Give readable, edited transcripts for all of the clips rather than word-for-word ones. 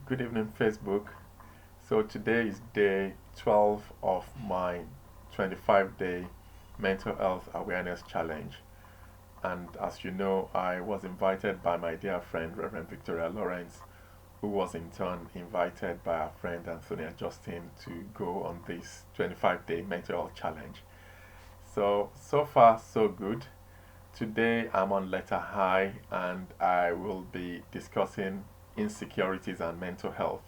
Good evening, Facebook. So today is day 12 of my 25-day mental health awareness challenge. And as you know, I was invited by my dear friend, Reverend Victoria Lawrence, who was in turn invited by our friend Anthony Justin to go on this 25-day mental health challenge. So far, so good. Today I'm on letter high and I will be discussing insecurities and mental health.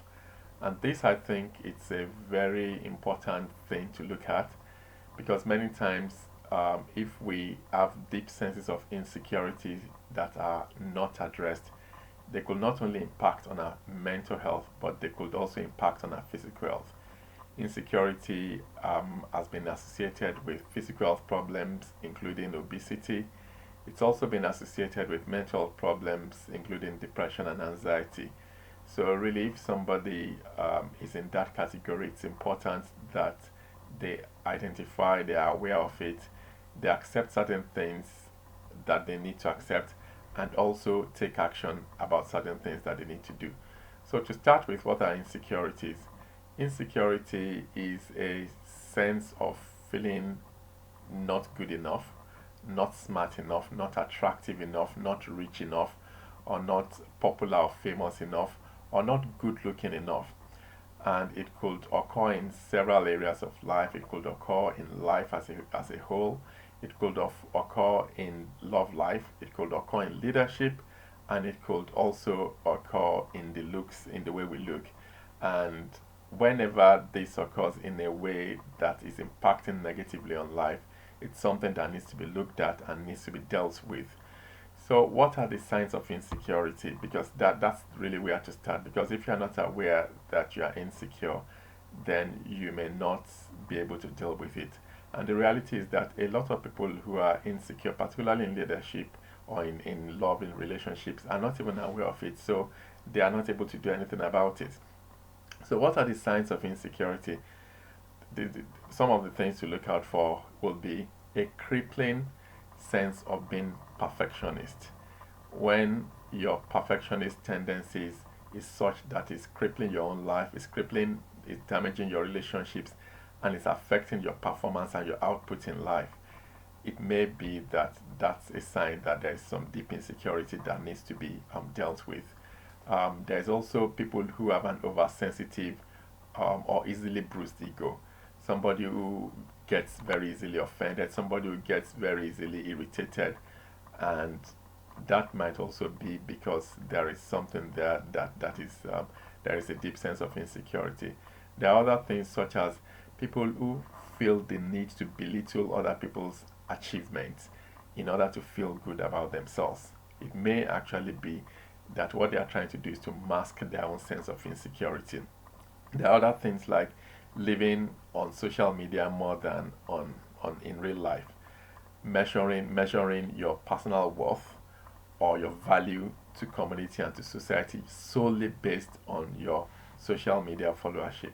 And this, I think, it's a very important thing to look at because many times, if we have deep senses of insecurity that are not addressed, they could not only impact on our mental health, but they could also impact on our physical health. Insecurity has been associated with physical health problems, including obesity. It's also been associated with mental health problems, including depression and anxiety. So really, if somebody is in that category, it's important that they identify, they are aware of it, they accept certain things that they need to accept, and also take action about certain things that they need to do. So to start with, what are insecurities? Insecurity is a sense of feeling not good enough, not smart enough, not attractive enough, not rich enough, or not popular or famous enough, or not good looking enough. And it could occur in several areas of life. It could occur in life as a whole. It could occur in love life. It could occur in leadership. And it could also occur in the looks, in the way we look. And whenever this occurs in a way that is impacting negatively on life, it's something that needs to be looked at and needs to be dealt with. So, what are the signs of insecurity? Because that's really where to start. Because if you're not aware that you are insecure, then you may not be able to deal with it. And the reality is that a lot of people who are insecure, particularly in leadership or in love, in relationships, are not even aware of it. So, they are not able to do anything about it. So, what are the signs of insecurity? Some of the things to look out for will be a crippling sense of being perfectionist. When your perfectionist tendencies is such that it's crippling your own life, it's crippling, it's damaging your relationships, and it's affecting your performance and your output in life, it may be that that's a sign that there is some deep insecurity that needs to be dealt with. There's also people who have an oversensitive or easily bruised ego, somebody who gets very easily offended, somebody who gets very easily irritated, and that might also be because there is something there that is there is a deep sense of insecurity. There are other things such as people who feel the need to belittle other people's achievements in order to feel good about themselves. It may actually be that what they are trying to do is to mask their own sense of insecurity. There are other things like living on social media more than on in real life, measuring your personal worth or your value to community and to society solely based on your social media followership.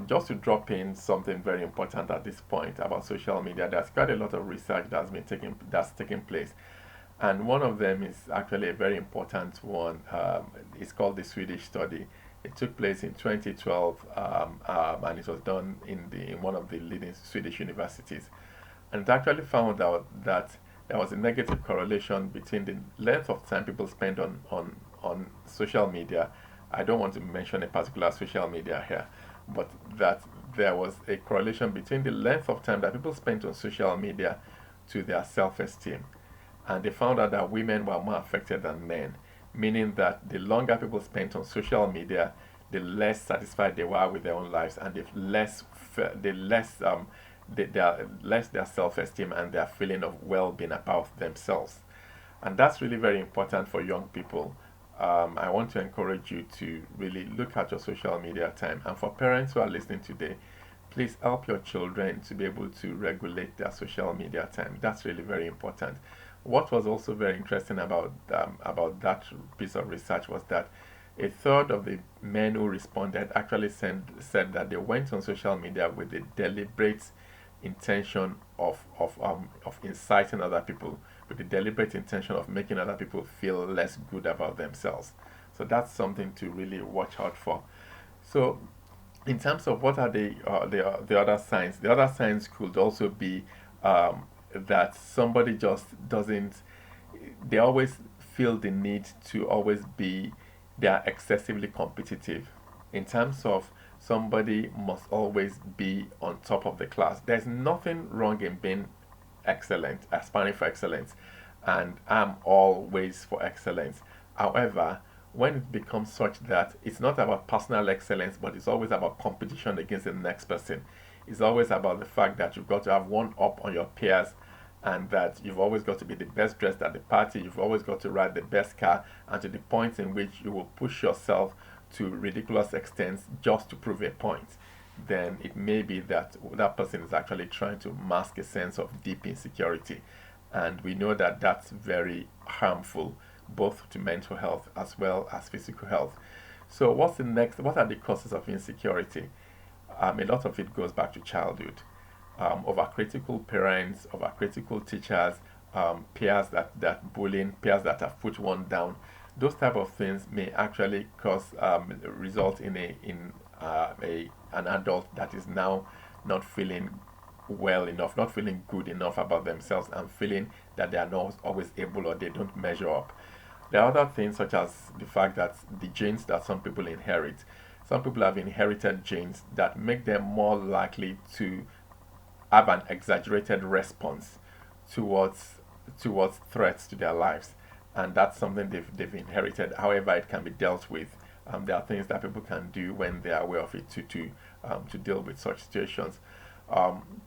Just to drop in something very important at this point about social media, there's quite a lot of research that's taking place, and one of them is actually a very important one. It's called the Swedish study. It took place in 2012, and it was done in one of the leading Swedish universities. And it actually found out that there was a negative correlation between the length of time people spend on social media. I don't want to mention a particular social media here, but that there was a correlation between the length of time that people spent on social media to their self esteem. And they found out that women were more affected than men, meaning that the longer people spent on social media, the less satisfied they were with their own lives, and the less their less their self-esteem and their feeling of well-being about themselves. And that's really very important for young people. I want to encourage you to really look at your social media time. And for parents who are listening today, please help your children to be able to regulate their social media time. That's really very important. What was also very interesting about that piece of research was that a third of the men who responded actually said that they went on social media with the deliberate intention of inciting other people, with the deliberate intention of making other people feel less good about themselves. So that's something to really watch out for. So in terms of what are the other signs, the other signs could also be that somebody just doesn't, they always feel the need to always be, they are excessively competitive in terms of somebody must always be on top of the class. There's nothing wrong in being excellent, aspiring for excellence, and I'm always for excellence. However, when it becomes such that it's not about personal excellence, but it's always about competition against the next person, it's always about the fact that you've got to have one up on your peers, and that you've always got to be the best dressed at the party, you've always got to ride the best car, and to the point in which you will push yourself to ridiculous extents just to prove a point, then it may be that that person is actually trying to mask a sense of deep insecurity. And we know that that's very harmful both to mental health as well as physical health. So, what's the next? What are the causes of insecurity? A lot of it goes back to childhood. Overcritical parents, overcritical teachers, peers that bullying, peers that have put one down. Those type of things may actually cause result in a an adult that is now not feeling well enough, not feeling good enough about themselves, and feeling that they are not always able or they don't measure up. There are other things such as the fact that the genes that some people inherit, some people have inherited genes that make them more likely to have an exaggerated response towards threats to their lives, and that's something they've inherited. However, it can be dealt with. There are things that people can do when they are aware of it to deal with such situations. Um,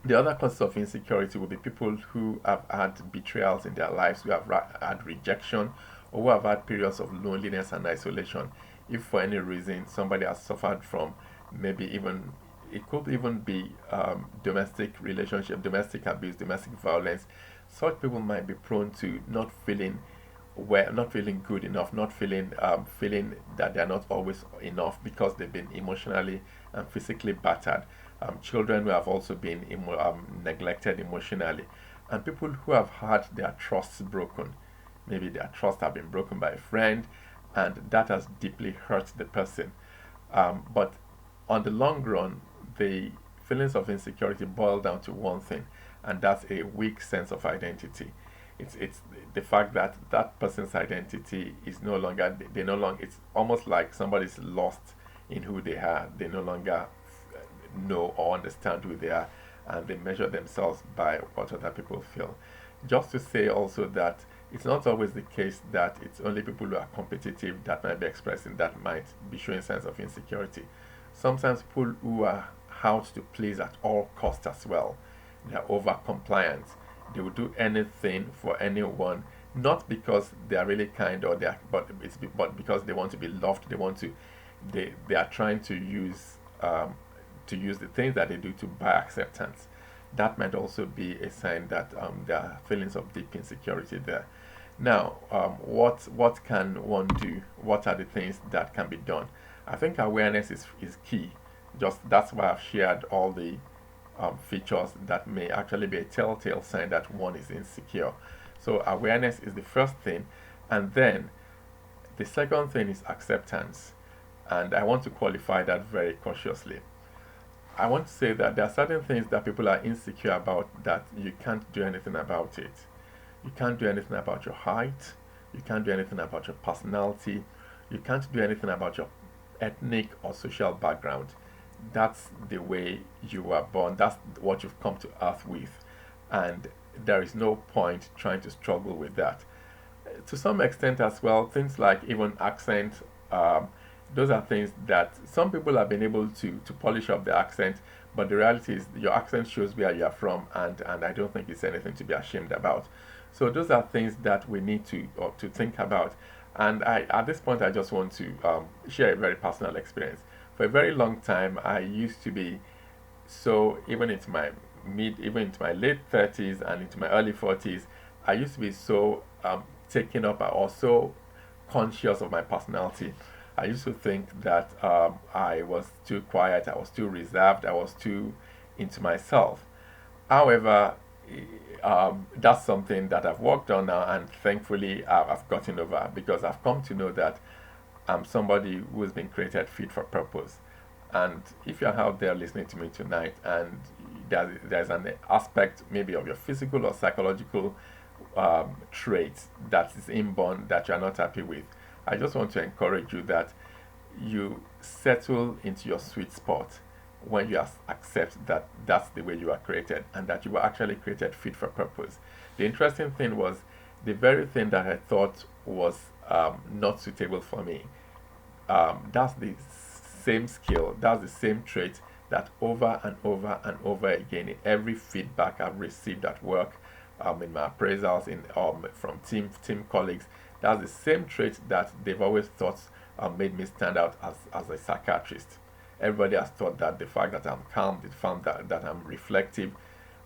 the other causes of insecurity will be people who have had betrayals in their lives, who have had rejection, or who have had periods of loneliness and isolation. If for any reason somebody has suffered from, maybe even, it could even be domestic relationship, domestic abuse, domestic violence, such people might be prone to not feeling well, not feeling good enough, not feeling that they are not always enough because they've been emotionally and physically battered. Children who have also been neglected emotionally, and people who have had their trusts broken. Maybe their trust have been broken by a friend, and that has deeply hurt the person. But on the long run, the feelings of insecurity boil down to one thing, and that's a weak sense of identity. It's the fact that that person's identity is no longer, they no longer, it's almost like somebody's lost in who they are. They no longer know or understand who they are, and they measure themselves by what other people feel. Just to say also that it's not always the case that it's only people who are competitive that might be expressing, that might be showing signs of insecurity. Sometimes people who are out to please at all costs as well. They're over compliant. They will do anything for anyone, not because they are really kind or they are, but because they want to be loved. They want to, they are trying to use the things that they do to buy acceptance. That might also be a sign that there are feelings of deep insecurity there. Now, what can one do? What are the things that can be done? I think awareness is key. Just that's why I've shared all the features that may actually be a telltale sign that one is insecure. So awareness is the first thing, and then the second thing is acceptance. And I want to qualify that very cautiously. I want to say that there are certain things that people are insecure about that you can't do anything about it. You can't do anything about your height. You can't do anything about your personality. You can't do anything about your ethnic or social background. That's the way you were born. That's what you've come to earth with. And there is no point trying to struggle with that. To some extent as well, things like even accent, those are things that some people have been able to polish up the accent, but the reality is your accent shows where you are from, and I don't think it's anything to be ashamed about. So those are things that we need to think about. And at this point, I just want to share a very personal experience. For a very long time, I used to be so, even into my even into my late 30s and into my early 40s, I used to be so taken up or so conscious of my personality. I used to think that I was too quiet, I was too reserved, I was too into myself. However, that's something that I've worked on now, and thankfully I've gotten over, because I've come to know that I'm somebody who's been created fit for purpose. And if you're out there listening to me tonight and there's an aspect maybe of your physical or psychological trait that is inborn that you're not happy with, I just want to encourage you that you settle into your sweet spot when you accept that that's the way you are created and that you were actually created fit for purpose. The interesting thing was the very thing that I thought was not suitable for me. That's the same skill, that's the same trait that over and over and over again in every feedback I've received at work, in my appraisals, in from team colleagues, that's the same trait that they've always thought made me stand out as a psychiatrist. Everybody has thought that the fact that I'm calm, the fact that I'm reflective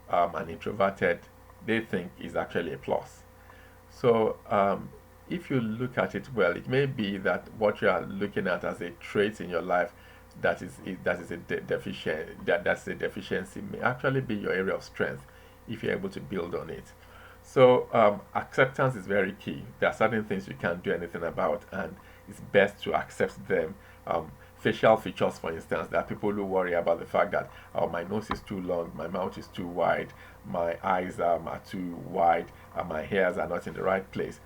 and introverted, they think is actually a plus. So if you look at it well, it may be that what you are looking at as a trait in your life that is a that's a deficiency may actually be your area of strength if you're able to build on it. So acceptance is very key. There are certain things you can't do anything about, and it's best to accept them. Facial features, for instance, there are people who worry about the fact that my nose is too long, my mouth is too wide, my eyes are too wide, and my hairs are not in the right place.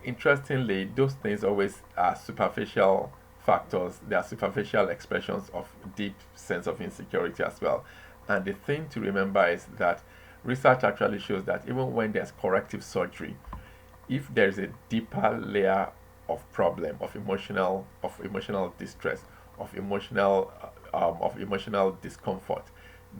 Interestingly, those things always are superficial factors. They are superficial expressions of deep sense of insecurity as well. And the thing to remember is that research actually shows that even when there's corrective surgery, if there's a deeper layer of problem, of emotional distress, of emotional discomfort,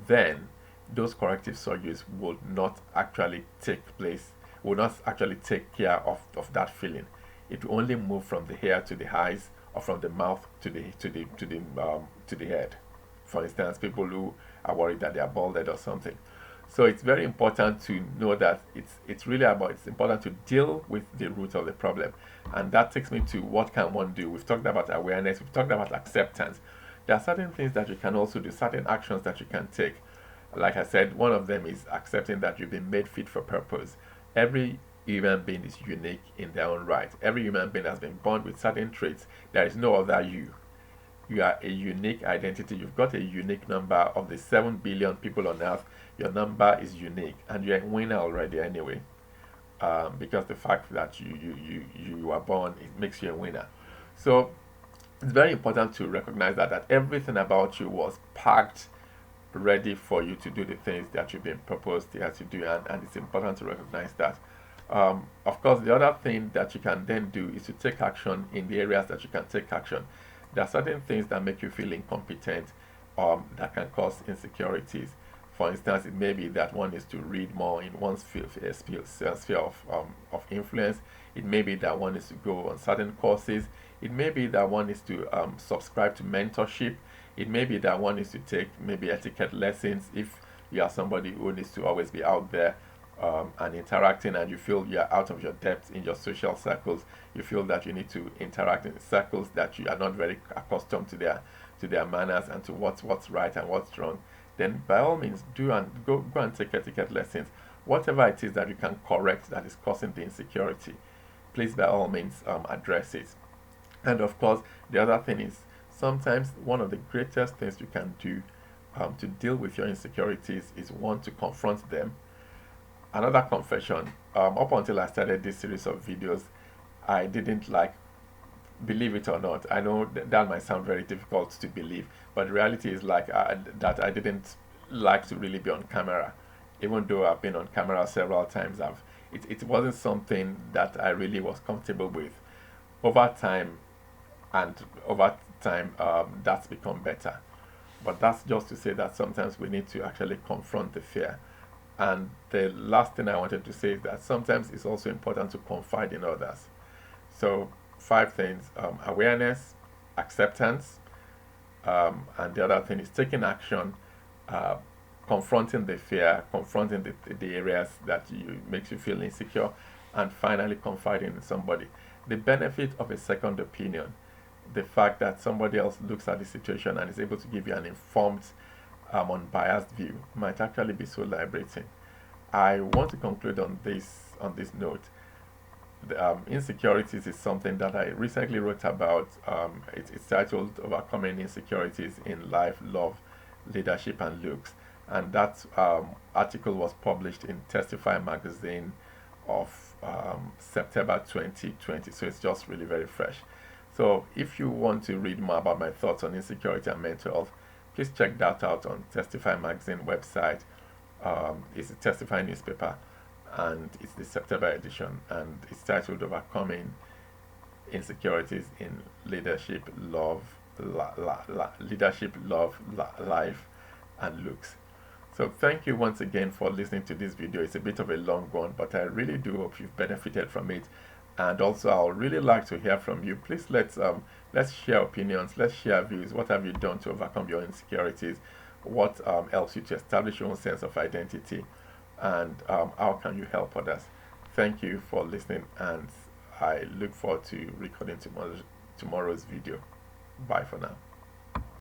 then those corrective surgeries will not actually take place, will not actually take care of that feeling. It will only move from the hair to the eyes, or from the mouth to the head. For instance, people who are worried that they are balded or something. So it's very important to know that it's important to deal with the root of the problem. And that takes me to what can one do. We've talked about awareness, we've talked about acceptance. There are certain things that you can also do, certain actions that you can take. Like I said, one of them is accepting that you've been made fit for purpose. Every human being is unique in their own right. Every human being has been born with certain traits. There is no other you. You are a unique identity. You've got a unique number. Of the 7 billion people on earth, your number is unique, and you're a winner already anyway. Because the fact that you are born, it makes you a winner. So it's very important to recognize that everything about you was packed ready for you to do the things that you've been proposed here to do, and it's important to recognize that. Of course, the other thing that you can then do is to take action in the areas that you can take action. There are certain things that make you feel incompetent, that can cause insecurities. For instance, it may be that one is to read more in one's sphere of influence. It may be that one is to go on certain courses. It may be that one is to subscribe to mentorship. It may be that one is to take maybe etiquette lessons if you are somebody who needs to always be out there and interacting, and you feel you're out of your depth in your social circles. You feel that you need to interact in circles that you are not very accustomed to their manners and to what's right and what's wrong. Then by all means go and take etiquette lessons. Whatever it is that you can correct that is causing the insecurity, please by all means address it. And of course, the other thing is, sometimes one of the greatest things you can do to deal with your insecurities is, one, to confront them. Another confession, up until I started this series of videos, I didn't believe it or not. I know that might sound very difficult to believe, but the reality is that I didn't like to really be on camera. Even though I've been on camera several times, it wasn't something that I really was comfortable with. Over time, that's become better. But that's just to say that sometimes we need to actually confront the fear. And the last thing I wanted to say is that sometimes it's also important to confide in others. So 5 things: awareness, acceptance, and the other thing is taking action, confronting the fear, confronting the areas that makes you feel insecure, and finally confiding in somebody. The benefit of a second opinion, the fact that somebody else looks at the situation and is able to give you an informed, unbiased view, might actually be so liberating. I want to conclude on this note. Insecurities is something that I recently wrote about. It's titled Overcoming Insecurities in Life, Love, Leadership, and Looks. And that article was published in Testify magazine of September 2020. So it's just really very fresh. So if you want to read more about my thoughts on insecurity and mental health, please check that out on Testify magazine website. It's a Testify newspaper, and it's the September edition, and it's titled Overcoming Insecurities in Leadership, Love, Life, and Looks. So thank you once again for listening to this video. It's a bit of a long one, but I really do hope you've benefited from it. And also, I would really like to hear from you. Please let's share opinions, let's share views. What have you done to overcome your insecurities? What helps you to establish your own sense of identity? And how can you help others? Thank you for listening, and I look forward to recording tomorrow's video. Bye for now.